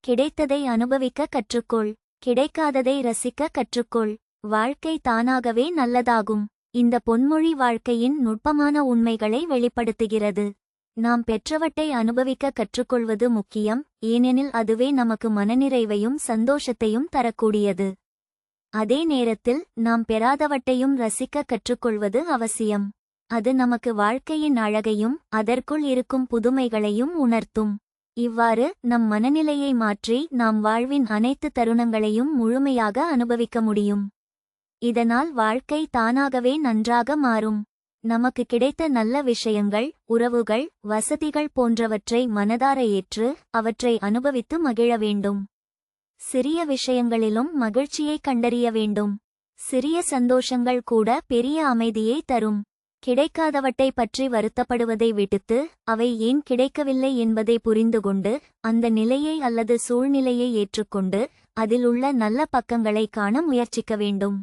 கிடைத்ததை அனுபவிக்க கற்றுக்கொள். கிடைக்காததை ரசிக்க கற்றுக்கொள். வாழ்க்கை தானாகவே நல்லதாகும். இந்த பொன்மொழி வாழ்க்கையின் நுட்பமான உண்மைகளை வெளிப்படுத்துகிறது. நாம் பெற்றவற்றை அனுபவிக்க கற்றுக்கொள்வது முக்கியம், ஏனெனில் அதுவே நமக்கு மனநிறைவையும் சந்தோஷத்தையும் தரக்கூடியது. அதே நேரத்தில் நாம் பெறாதவற்றையும் ரசிக்க கற்றுக்கொள்வது அவசியம். அது நமக்கு வாழ்க்கையின் அழகையும் அதற்குள் இருக்கும் புதுமைகளையும் உணர்த்தும். இவ்வாறு நம் மனநிலையை மாற்றி நாம் வாழ்வின் அனைத்து தருணங்களையும் முழுமையாக அனுபவிக்க முடியும். இதனால் வாழ்க்கை தானாகவே நன்றாக மாறும். நமக்கு கிடைத்த நல்ல விஷயங்கள், உறவுகள், வசதிகள் போன்றவற்றை மனதார ஏற்று அவற்றை அனுபவித்து மகிழ வேண்டும். சிறிய விஷயங்களிலும் மகிழ்ச்சியை கண்டறிய வேண்டும். சிறிய சந்தோஷங்கள் கூட பெரிய அமைதியை தரும். கிடைக்காதவற்றை பற்றி வருத்தப்படுவதை விடுத்து அவை ஏன் கிடைக்கவில்லை என்பதை புரிந்துகொண்டு அந்த நிலையை அல்லது சூழ்நிலையை ஏற்றுக்கொண்டு அதில் உள்ள நல்ல பக்கங்களை காண முயற்சிக்க வேண்டும்.